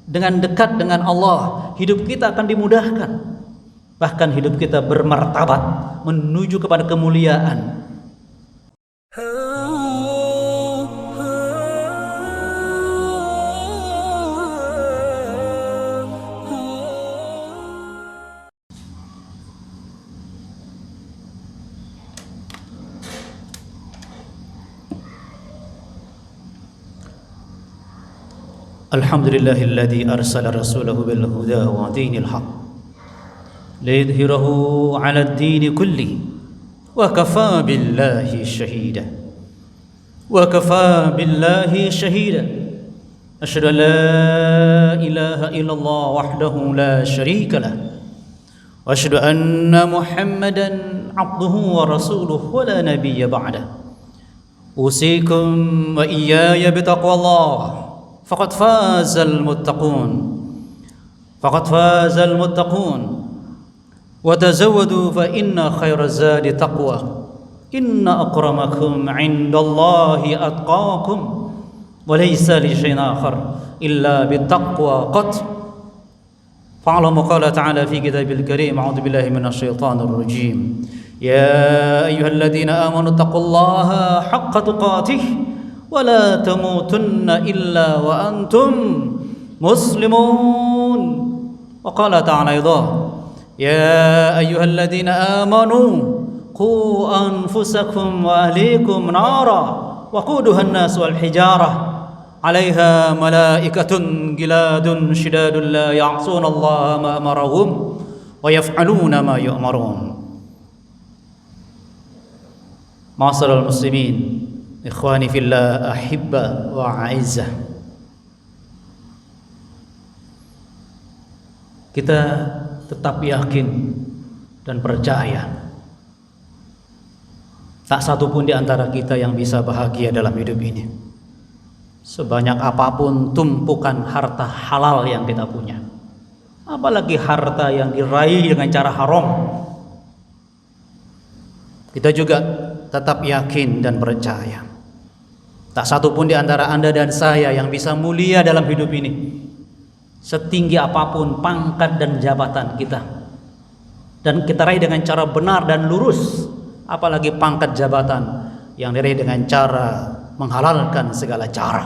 dengan dekat dengan Allah, hidup kita akan dimudahkan. Bahkan hidup kita bermartabat menuju kepada kemuliaan. Alhamdulillahilladzi arsala rasulahu bil huda wa dinil haqq liyudhhirahu 'ala ad-din kulli wa kafaa billahi shahida asyhadu an la ilaha illallah wahdahu la syarika lah wa asyhadu anna muhammadan 'abduhu wa rasuluhu wa la nabiyya ba'dah usikum wa iyaya bitaqwallah faqad fazal muttaqun wa tazawwadu fa inna khairaz zadi taqwa inna akramakum 'indallahi atqakum wa laysa li syai'in akhar illa bittaqwa qad fa'lamu qala ta'ala fi kitabil karim a'udzu billahi minasy syaithanir rajim ya ayyuhalladzina amanu taqullaha haqqa tuqatih ولا تموتن إلا وأنتم مسلمون وقال تعالى أيضا يا أيها الذين آمنوا قوا أنفسكم وأهليكم نارا وقودها الناس والحجارة عليها ملائكة غلاد شداد لا يعصون الله ما أمرهم ويفعلون ما يؤمرون معاشر المسلمين Ikhwani fillah ahibba wa a'izzah. Kita tetap yakin dan percaya tak satu pun di antara kita yang bisa bahagia dalam hidup ini. Sebanyak apapun tumpukan harta halal yang kita punya, apalagi harta yang diraih dengan cara haram, kita juga tetap yakin dan percaya tak satu pun di antara Anda dan saya yang bisa mulia dalam hidup ini, setinggi apapun pangkat dan jabatan kita, dan kita raih dengan cara benar dan lurus, apalagi pangkat jabatan yang diraih dengan cara menghalalkan segala cara.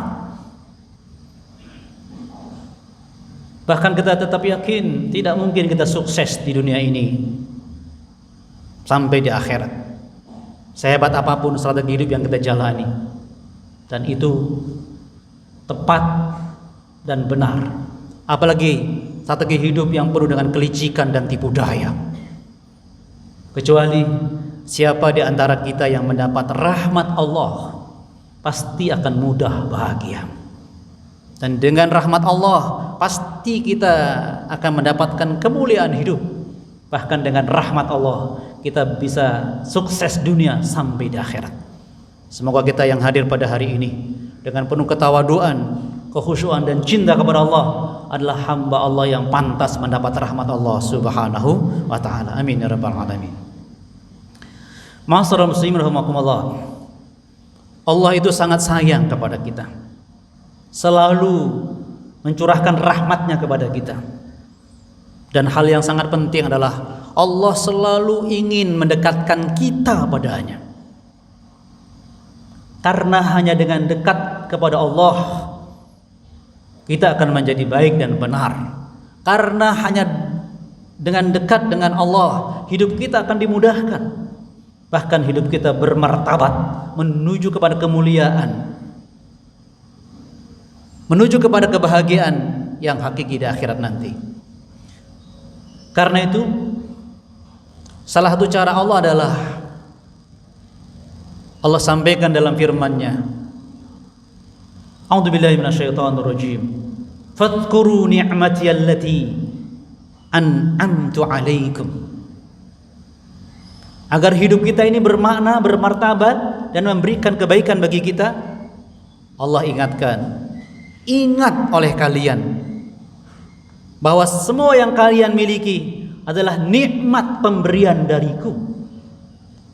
Bahkan kita tetap yakin tidak mungkin kita sukses di dunia ini sampai di akhirat, sehebat apapun strategi hidup yang kita jalani. Dan itu tepat dan benar. Apalagi strategi hidup yang penuh dengan kelicikan dan tipu daya. Kecuali siapa di antara kita yang mendapat rahmat Allah, pasti akan mudah bahagia. Dan dengan rahmat Allah, pasti kita akan mendapatkan kemuliaan hidup. Bahkan dengan rahmat Allah, kita bisa sukses dunia sampai di akhirat. Semoga kita yang hadir pada hari ini dengan penuh ketawaduan, kekhusyuan dan cinta kepada Allah adalah hamba Allah yang pantas mendapat rahmat Allah Subhanahu wa taala. Amin ya rabbal alamin. Ma'asyiral muslimin rahimakumullah. Allah itu sangat sayang kepada kita. Selalu mencurahkan rahmatnya kepada kita. Dan hal yang sangat penting adalah Allah selalu ingin mendekatkan kita padanya. Karena hanya dengan dekat kepada Allah kita akan menjadi baik dan benar. Karena hanya dengan dekat dengan Allah hidup kita akan dimudahkan. Bahkan hidup kita bermartabat menuju kepada kemuliaan, menuju kepada kebahagiaan yang hakiki di akhirat nanti. Karena itu salah satu cara Allah adalah Allah sampaikan dalam firman-Nya, A'udzubillahi minasyaitonir rajim. Fadhkuru ni'mati allati an'amtu 'alaikum. Agar hidup kita ini bermakna, bermartabat dan memberikan kebaikan bagi kita, Allah ingatkan, ingat oleh kalian bahwa semua yang kalian miliki adalah nikmat pemberian dariku.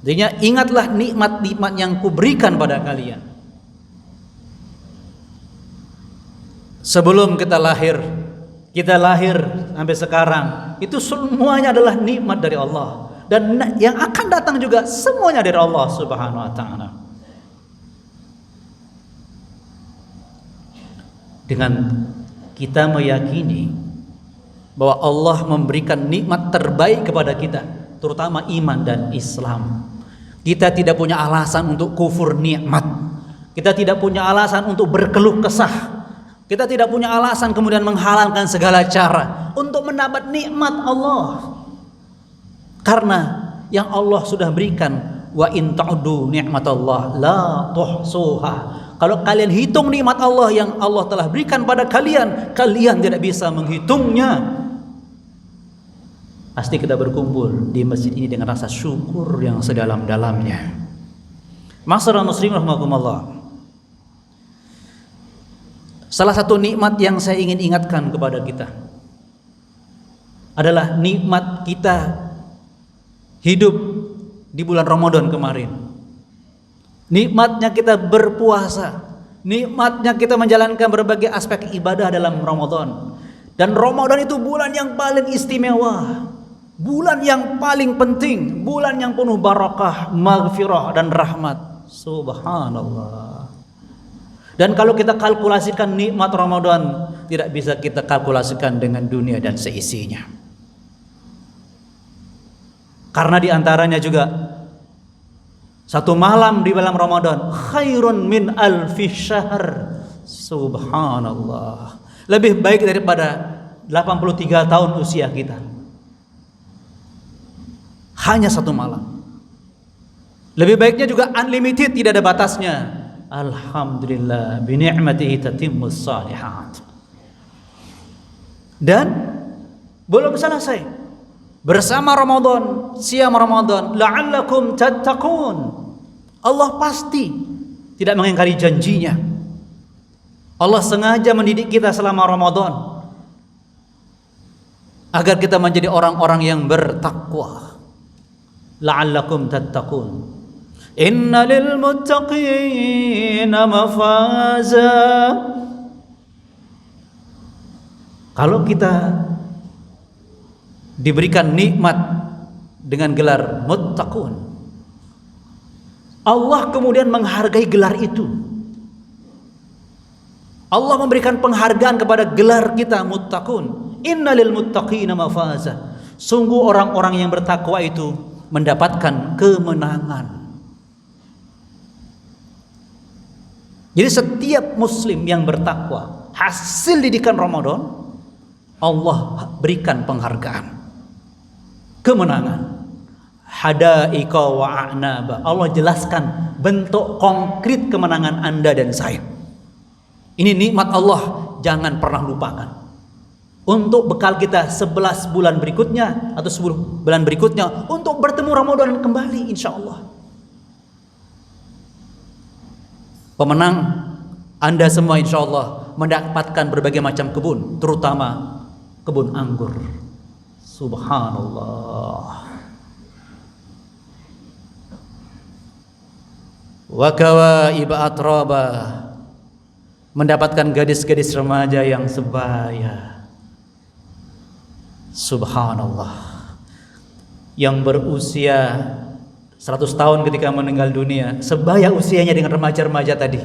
Artinya ingatlah nikmat-nikmat yang kuberikan pada kalian. Sebelum kita lahir, kita lahir sampai sekarang, itu semuanya adalah nikmat dari Allah. Dan yang akan datang juga semuanya dari Allah Subhanahu wa ta'ala. Dengan kita meyakini bahwa Allah memberikan nikmat terbaik kepada kita, terutama iman dan Islam, kita tidak punya alasan untuk kufur nikmat. Kita tidak punya alasan untuk berkeluh kesah. Kita tidak punya alasan kemudian menghalalkan segala cara untuk mendapat nikmat Allah. Karena yang Allah sudah berikan, wa in ta'udu ni'matallah la tuhsuha. Kalau kalian hitung nikmat Allah yang Allah telah berikan pada kalian, kalian tidak bisa menghitungnya. Pasti kita berkumpul di masjid ini dengan rasa syukur yang sedalam-dalamnya. Ma'asyiral muslimin rahimakumullah. Salah satu nikmat yang saya ingin ingatkan kepada kita adalah nikmat kita hidup di bulan Ramadan kemarin. Nikmatnya kita berpuasa, nikmatnya kita menjalankan berbagai aspek ibadah dalam Ramadan. Dan Ramadan itu bulan yang paling istimewa, bulan yang paling penting, bulan yang penuh barakah, maghfirah dan rahmat. Subhanallah. Dan kalau kita kalkulasikan nikmat Ramadan, tidak bisa kita kalkulasikan dengan dunia dan seisinya. Karena diantaranya juga satu malam di dalam Ramadan khairun min alfi syahr. Subhanallah. Lebih baik daripada 83 tahun usia kita. Hanya satu malam. Lebih baiknya juga unlimited, tidak ada batasnya. Alhamdulillah bi ni'matihi tatimmus shalihat. Dan belum selesai. Bersama Ramadan, siam Ramadan, la'allakum tattaqun. Allah pasti tidak mengingkari janjinya. Allah sengaja mendidik kita selama Ramadan agar kita menjadi orang-orang yang bertakwa. La'allakum tattaqun. Inna lil muttaqina mafaza. Kalau kita diberikan nikmat dengan gelar muttaqun, Allah kemudian menghargai gelar itu. Allah memberikan penghargaan kepada gelar kita muttaqun. Inna lil muttaqina mafaza. Sungguh orang-orang yang bertakwa itu mendapatkan kemenangan. Jadi setiap muslim yang bertakwa, hasil didikan Ramadan, Allah berikan penghargaan, kemenangan. Hadaika wa a'naba. Allah jelaskan bentuk konkret kemenangan Anda dan saya. Ini nikmat Allah, jangan pernah lupakan. Untuk bekal kita 11 bulan berikutnya atau 10 bulan berikutnya untuk bertemu Ramadan kembali insyaallah. Pemenang Anda semua insyaallah mendapatkan berbagai macam kebun, terutama kebun anggur. Subhanallah. Wa kawaiba atraba. Mendapatkan gadis-gadis remaja yang sebaya. Subhanallah. Yang berusia 100 tahun ketika meninggal dunia, sebaya usianya dengan remaja-remaja tadi.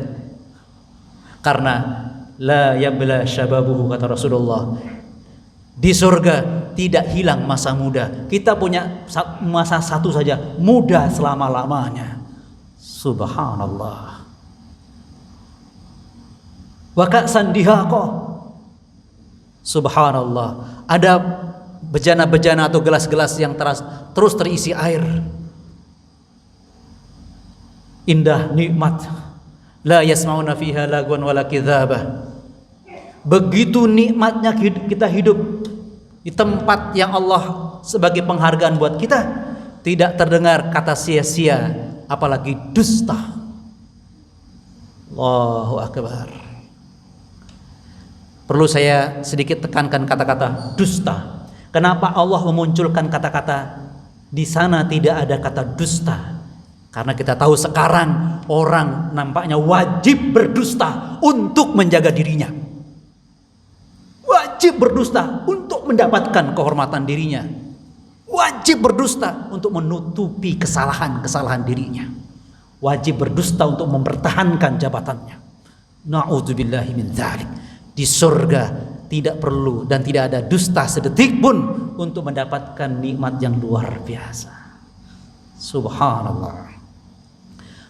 Karena la yabla syababuhu, kata Rasulullah. Di surga tidak hilang masa muda. Kita punya masa satu saja, muda selama-lamanya. Subhanallah. Wa ka'san dihaqa. Subhanallah. Ada bejana-bejana atau gelas-gelas yang terus terisi air. Indah nikmat, la yasma'una fiha lagwan wala kidzabah. Begitu nikmatnya kita hidup di tempat yang Allah sebagai penghargaan buat kita, tidak terdengar kata sia-sia, apalagi dusta. Allahu akbar. Perlu saya sedikit tekankan kata-kata dusta. Kenapa Allah memunculkan kata-kata di sana tidak ada kata dusta? Karena kita tahu sekarang orang nampaknya wajib berdusta untuk menjaga dirinya. Wajib wajib berdusta untuk mendapatkan kehormatan dirinya, wajib berdusta untuk menutupi kesalahan-kesalahan dirinya, wajib berdusta untuk mempertahankan jabatannya. Na'udzubillahi min dzalik. Di surga tidak perlu dan tidak ada dusta sedetik pun untuk mendapatkan nikmat yang luar biasa. Subhanallah.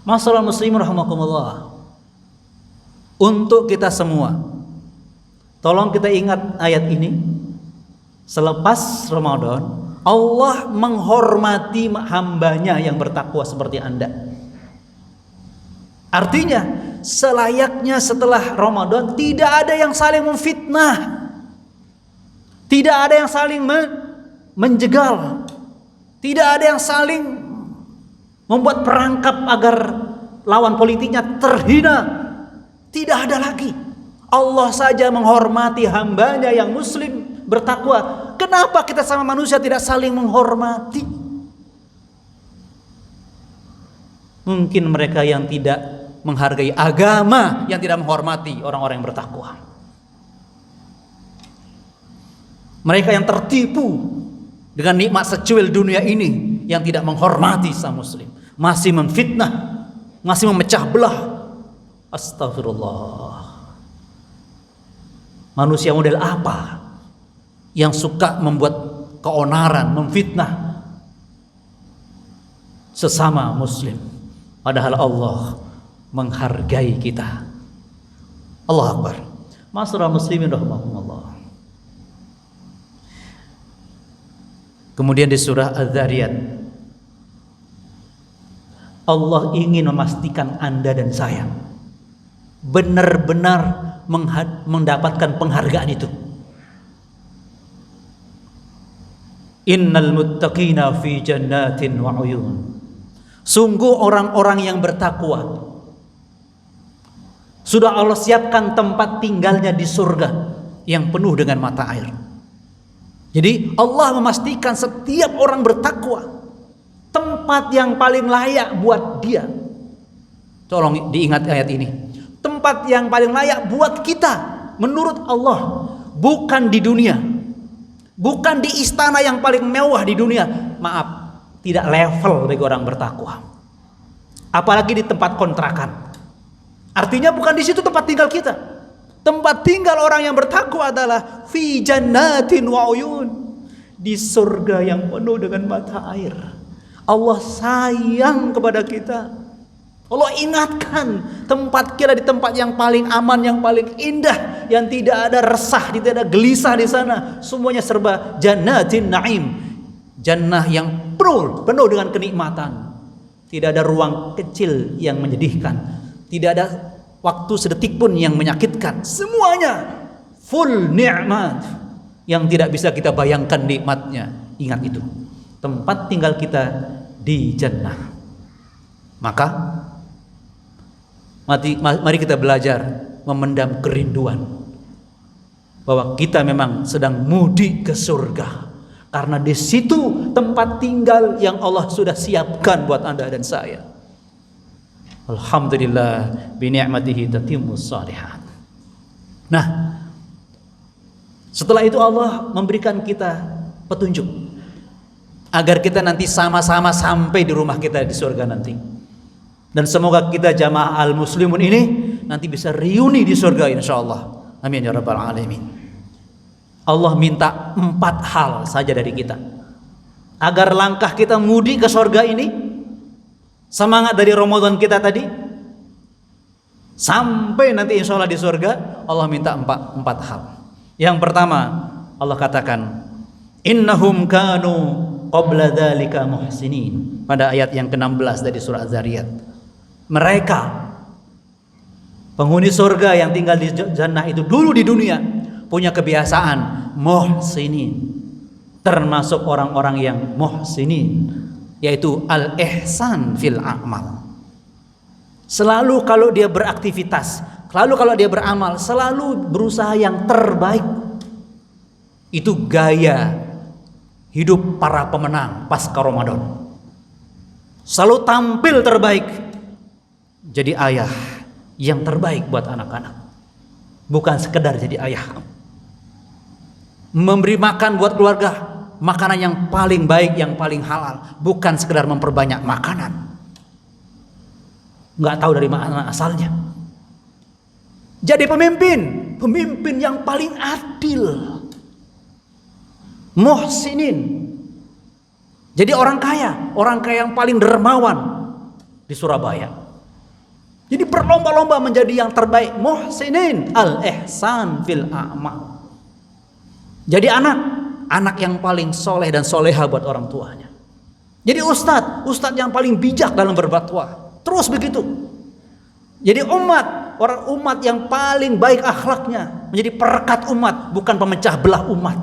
Masyaallah muslimin rahimakumullah. Untuk kita semua, tolong kita ingat ayat ini. Selepas Ramadan, Allah menghormati hambanya yang bertakwa seperti Anda. Artinya, selayaknya setelah Ramadan tidak ada yang saling memfitnah, tidak ada yang saling menjegal, tidak ada yang saling membuat perangkap agar lawan politiknya terhina. Tidak ada lagi. Allah saja menghormati hambanya yang muslim bertakwa. Kenapa kita sama manusia tidak saling menghormati? Mungkin mereka yang tidak menghargai agama, yang tidak menghormati orang-orang yang bertakwa. Mereka yang tertipu dengan nikmat secuil dunia ini, yang tidak menghormati sang muslim, masih memfitnah, masih memecah belah. Astagfirullah. Manusia model apa yang suka membuat keonaran, memfitnah sesama muslim, padahal Allah menghargai kita. Allah Akbar. Masyaallah muslimin rahimakumullah. Kemudian di surah Az-Zariyat, Allah ingin memastikan Anda dan saya benar-benar mendapatkan penghargaan itu. Innal muttaqina fi jannatin wa uyun. Sungguh orang-orang yang bertakwa sudah Allah siapkan tempat tinggalnya di surga yang penuh dengan mata air. Jadi Allah memastikan setiap orang bertakwa tempat yang paling layak buat dia. Tolong diingat ayat ini. Tempat yang paling layak buat kita menurut Allah, bukan di dunia, bukan di istana yang paling mewah di dunia. Maaf, tidak level bagi orang bertakwa. Apalagi di tempat kontrakan. Artinya bukan di situ tempat tinggal kita. Tempat tinggal orang yang bertakwa adalah fi jannatin wa uyun, di surga yang penuh dengan mata air. Allah sayang kepada kita. Allah ingatkan tempat kita di tempat yang paling aman, yang paling indah, yang tidak ada resah, tidak ada gelisah di sana. Semuanya serba jannatin naim, jannah yang penuh dengan kenikmatan. Tidak ada ruang kecil yang menyedihkan, tidak ada waktu sedetik pun yang menyakitkan. Semuanya full nikmat yang tidak bisa kita bayangkan nikmatnya. Ingat itu, tempat tinggal kita di jannah. Maka mari kita belajar memendam kerinduan bahwa kita memang sedang mudik ke surga, karena di situ tempat tinggal yang Allah sudah siapkan buat Anda dan saya. Alhamdulillah bi ni'matihi tatimmus shalihat. Nah, setelah itu Allah memberikan kita petunjuk agar kita nanti sama-sama sampai di rumah kita di surga nanti. Dan semoga kita jamaah al-muslimun ini nanti bisa reuni di surga insyaallah. Amin ya rabbal alamin. Allah minta 4 hal saja dari kita agar langkah kita mudik ke surga ini, semangat dari Ramadan kita tadi, sampai nanti insyaallah di surga. Allah minta 4 hal. Yang pertama, Allah katakan innahum kanu qabla dzalika muhsinin, pada ayat yang ke-16 dari surah Az-Zariyat. Mereka penghuni surga yang tinggal di jannah itu dulu di dunia punya kebiasaan muhsinin, termasuk orang-orang yang muhsinin, yaitu al-ihsan fil a'mal. Selalu kalau dia beraktivitas, selalu kalau dia beramal, selalu berusaha yang terbaik. Itu gaya hidup para pemenang pasca Ramadan. Selalu tampil terbaik, jadi ayah yang terbaik buat anak-anak, bukan sekedar jadi ayah. memberi makan buat keluarga, makanan yang paling baik, yang paling halal, bukan sekedar memperbanyak makanan. Nggak tahu dari mana asalnya. Jadi pemimpin yang paling adil, muhsinin. Jadi orang kaya yang paling dermawan di Surabaya. Jadi berlomba-lomba menjadi yang terbaik, muhsinin, al-ihsan fil a'mal. Jadi anak yang paling soleh dan soleha buat orang tuanya. Jadi ustadz yang paling bijak dalam berfatwa. Terus begitu. Jadi umat yang paling baik akhlaknya, menjadi perekat umat, bukan pemecah belah umat.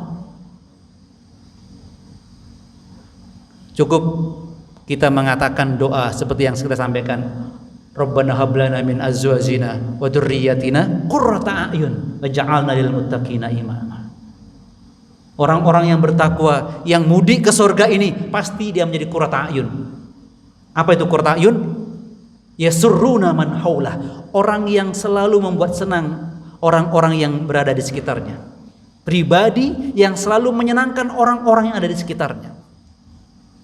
Cukup kita mengatakan doa seperti yang kita sampaikan, Rabbana hab lana min azwajina wa dzurriyyatina qurrata a'yun waj'alna lil muttaqina imama. Orang-orang yang bertakwa, yang mudik ke surga ini, pasti dia menjadi qurrata a'yun. Apa itu qurrata a'yun? Yasurruna man haulah, orang yang selalu membuat senang orang-orang yang berada di sekitarnya. Pribadi yang selalu menyenangkan orang-orang yang ada di sekitarnya.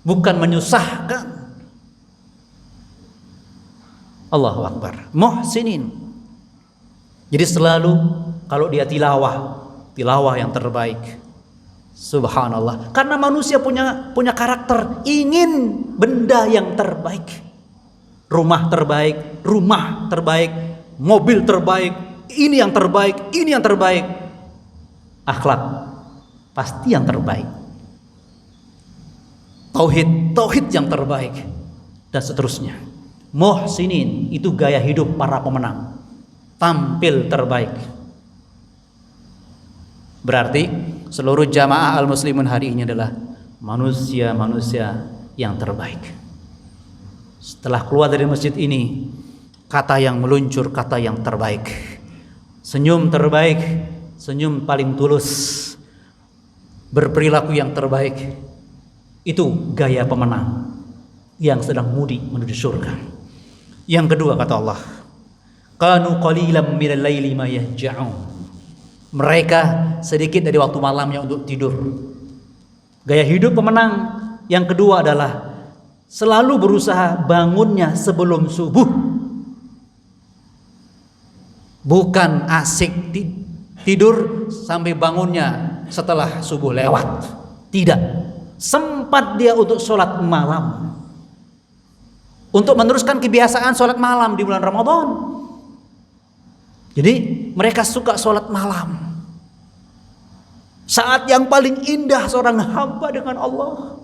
Bukan menyusahkan. Allahu Akbar. Muhsinin. Jadi selalu kalau dia tilawah yang terbaik. Subhanallah. Karena manusia punya karakter ingin benda yang terbaik. Rumah terbaik, mobil terbaik, ini yang terbaik. Akhlak pasti yang terbaik. Tauhid yang terbaik, dan seterusnya. Muhsinin itu gaya hidup para pemenang, tampil terbaik. Berarti seluruh jamaah al-muslimun hari ini adalah manusia-manusia yang terbaik. Setelah keluar dari masjid ini, kata yang meluncur, kata yang terbaik, senyum terbaik, senyum paling tulus, berperilaku yang terbaik. Itu gaya pemenang yang sedang mudik menuju surga. Yang kedua kata Allah, kanu qalilan minal laili ma yahja'un. Mereka sedikit dari waktu malamnya untuk tidur. Gaya hidup pemenang yang kedua adalah selalu berusaha bangunnya sebelum subuh. Bukan asik tidur sampai bangunnya setelah subuh lewat. Tidak. Sempat dia untuk sholat malam, untuk meneruskan kebiasaan sholat malam di bulan Ramadan. Jadi mereka suka sholat malam, saat yang paling indah seorang hamba dengan Allah.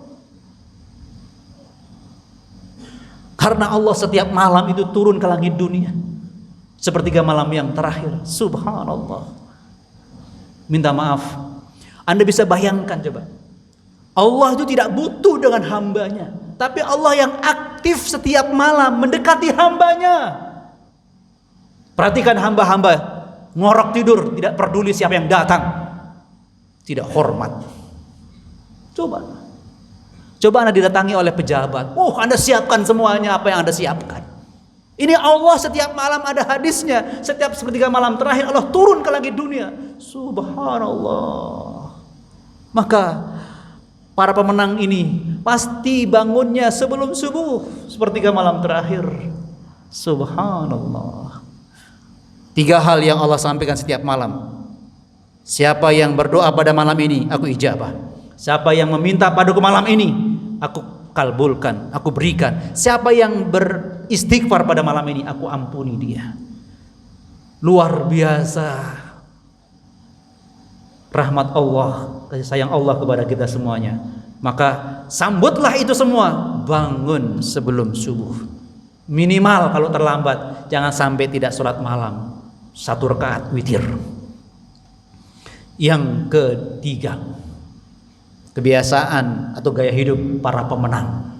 Karena Allah setiap malam itu turun ke langit dunia, sepertiga malam yang terakhir. Subhanallah. Minta maaf, Anda bisa bayangkan coba, Allah itu tidak butuh dengan hambanya, tapi Allah yang aktif setiap malam mendekati hambanya. Perhatikan hamba-hamba ngorok tidur, tidak peduli siapa yang datang, tidak hormat. Coba Anda didatangi oleh pejabat, Anda siapkan semuanya apa yang Anda siapkan. Ini Allah setiap malam, ada hadisnya, setiap sepertiga malam terakhir Allah turun ke langit dunia. Subhanallah. Maka para pemenang ini pasti bangunnya sebelum subuh, sepertiga malam terakhir. Subhanallah. 3 hal yang Allah sampaikan setiap malam. Siapa yang berdoa pada malam ini, aku ijabah. Siapa yang meminta padaku malam ini, aku kabulkan, aku berikan. Siapa yang beristighfar pada malam ini, aku ampuni dia. Luar biasa rahmat Allah, kasih sayang Allah kepada kita semuanya. Maka sambutlah itu semua, bangun sebelum subuh. Minimal kalau terlambat, jangan sampai tidak sholat malam, 1 rakaat witir. Yang ketiga, kebiasaan atau gaya hidup para pemenang.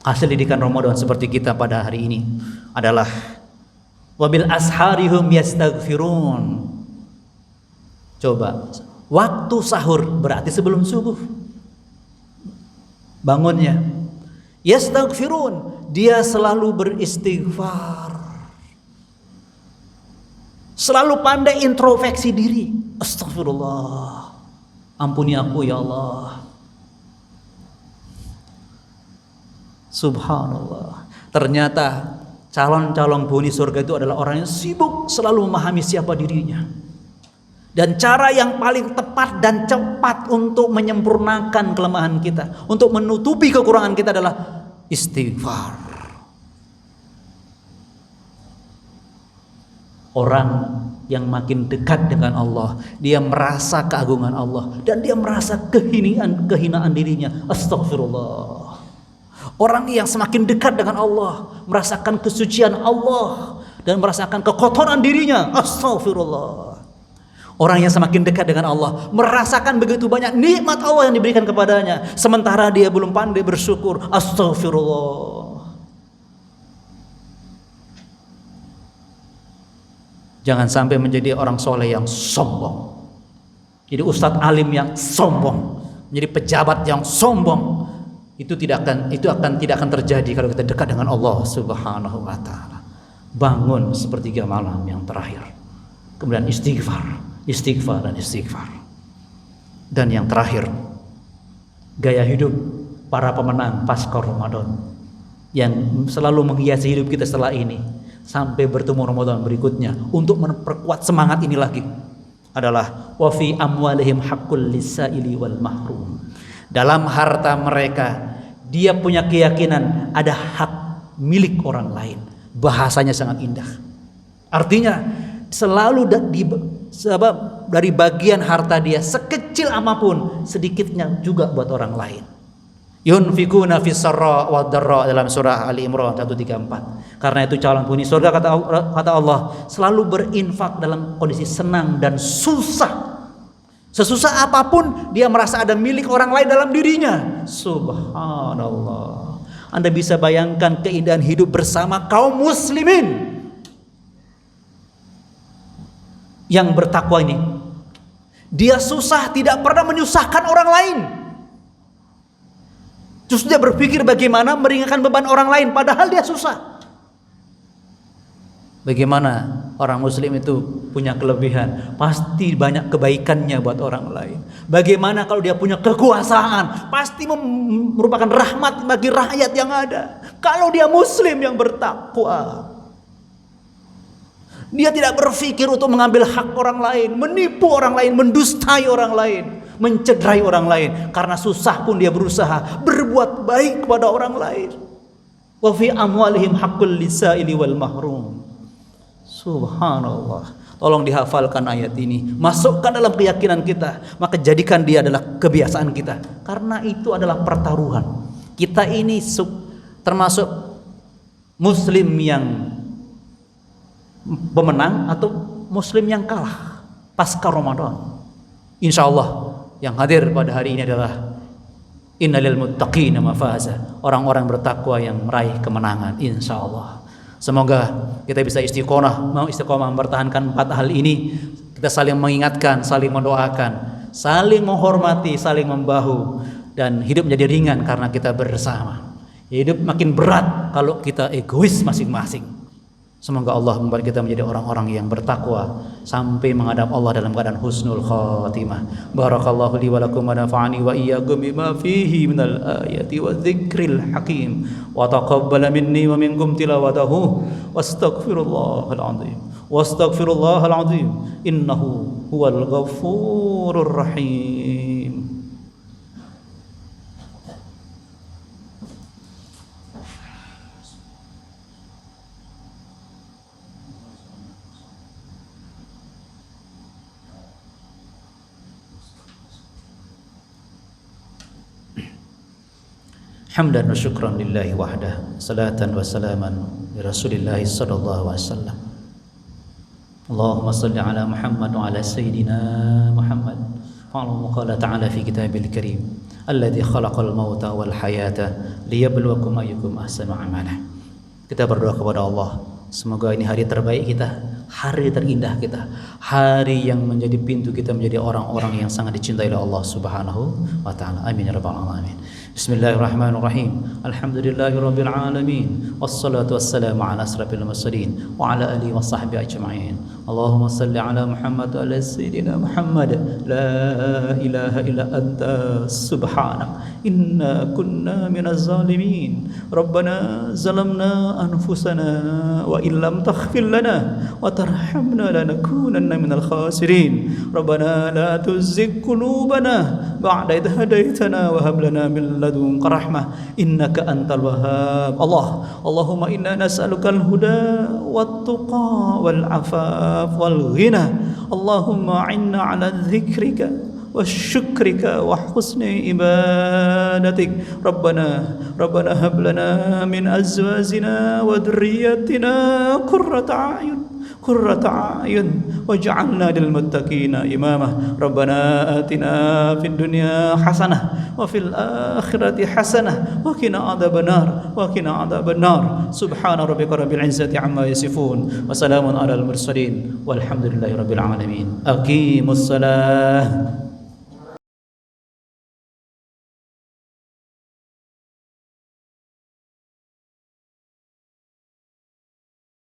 Hasil didikan Ramadan seperti kita pada hari ini adalah wabil asharihum yastaghfirun. Coba, waktu sahur berarti sebelum subuh. Bangunnya yastaghfirun, dia selalu beristighfar. Selalu pandai introspeksi diri. Astagfirullah, ampuni aku ya Allah. Subhanallah. Ternyata calon-calon penghuni surga itu adalah orang yang sibuk selalu memahami siapa dirinya. Dan cara yang paling tepat dan cepat untuk menyempurnakan kelemahan kita, untuk menutupi kekurangan kita adalah istighfar. Orang yang makin dekat dengan Allah, dia merasa keagungan Allah dan dia merasa kehinaan dirinya. Astagfirullah. Orang yang semakin dekat dengan Allah, merasakan kesucian Allah dan merasakan kekotoran dirinya. Astagfirullah. Orang yang semakin dekat dengan Allah merasakan begitu banyak nikmat Allah yang diberikan kepadanya, sementara dia belum pandai bersyukur. Astagfirullah. Jangan sampai menjadi orang soleh yang sombong, jadi ustadz alim yang sombong, menjadi pejabat yang sombong. Itu tidak akan terjadi kalau kita dekat dengan Allah Subhanahu wa taala. Bangun sepertiga malam yang terakhir, kemudian istighfar. Dan yang terakhir, gaya hidup para pemenang pasca Ramadan yang selalu menghiasi hidup kita setelah ini sampai bertemu Ramadan berikutnya, untuk memperkuat semangat ini lagi adalah wa fi amwalihim haqqul lisaili wal mahrum. Dalam harta mereka dia punya keyakinan ada hak milik orang lain. Bahasanya sangat indah. Artinya selalu dari bagian harta dia sekecil apapun, sedikitnya juga buat orang lain. Yunfikuna fis sarra wad dharra dalam surah Ali Imran 134. Karena itu calon penghuni surga kata Allah selalu berinfak dalam kondisi senang dan susah. Sesusah apapun dia merasa ada milik orang lain dalam dirinya. Subhanallah. Anda bisa bayangkan keindahan hidup bersama kaum muslimin yang bertakwa ini. Dia susah tidak pernah menyusahkan orang lain. Justru dia berpikir bagaimana meringankan beban orang lain padahal dia susah. Bagaimana orang muslim itu punya kelebihan, pasti banyak kebaikannya buat orang lain. Bagaimana kalau dia punya kekuasaan, pasti merupakan rahmat bagi rakyat yang ada. Kalau dia muslim yang bertakwa, dia tidak berpikir untuk mengambil hak orang lain, menipu orang lain, mendustai orang lain, mencederai orang lain. Karena susah pun dia berusaha berbuat baik kepada orang lain. Wa fi amwalihim haqqul lisaili wal mahrum. Subhanallah. Tolong dihafalkan ayat ini, masukkan dalam keyakinan kita, maka jadikan dia adalah kebiasaan kita. Karena itu adalah pertaruhan. Kita ini termasuk muslim yang pemenang atau muslim yang kalah pasca Ramadan. Insya Allah yang hadir pada hari ini adalah innalil muttaqina mafaza, orang-orang bertakwa yang meraih kemenangan. Insya Allah. Semoga kita bisa istiqomah mempertahankan 4 hal ini. Kita saling mengingatkan, saling mendoakan, saling menghormati, saling membahu, dan hidup menjadi ringan karena kita bersama. Hidup makin berat kalau kita egois masing-masing. Semoga Allah membuat kita menjadi orang-orang yang bertakwa sampai menghadap Allah dalam keadaan husnul khatimah. Barakallahu li wa lakum wa nafa'ani wa iyyakum bima fihi minal ayati wa dzikril hakim. Wa taqabbala minni wa minkum tilawatahu wastaghfirullahal azim. Wastaghfirullahal azim. Innahu huwal ghafurur rahim. Hamdan wa syukran lillahi wahdah, salatan wa salaman li rasulillahi sallallahu alaihi wasallam. Allahumma salli ala Muhammad wa ala sayyidina Muhammad. Qala qala ta'ala fi kitabil karim, alladzi khalaqal mauta wal hayata liyabluwakum ayyukum ahsanu amala. Kita berdoa kepada Allah, semoga ini hari terbaik kita, hari terindah kita, hari yang menjadi pintu kita menjadi orang-orang yang sangat dicintai oleh Allah Subhanahu wa taala. Amin ya rabbal alamin. Bismillahirrahmanirrahim. Alhamdulillahirabbil alamin. Wassalatu wassalamu ala asrafil mursalin wa ala alihi washabbihi ajma'in. Allahumma salli ala Muhammad wa ala sayyidina Muhammad. La ilaha illa anta subhanak inna kunna minaz zalimin. Rabbana zalamna anfusana wa illam taghfir lana wa tarhamna lanakunanna minal khasirin. Rabbana la tuzigh qulubana ba'da idh hadaytana wa hab lana min ladunka rahmah innaka antal wahhab. Allahumma inna nas'alukal huda wat tuqa wal afaf wal ghina. Allahumma inna ala dhikrika wasyukrika wa husni ibadatik. Rabbana hab lana min azwajina wa dhurriyyatina qurrata a'yun waj'alna lil muttaqina imama. Rabbana atina fid dunya hasanah wa fil akhirati hasanah wa qina adzaban nar. Subhana rabbika rabbil izzati amma yasifun wa salamun alal mursalin walhamdulillahi rabbil alamin. Aqimus salah.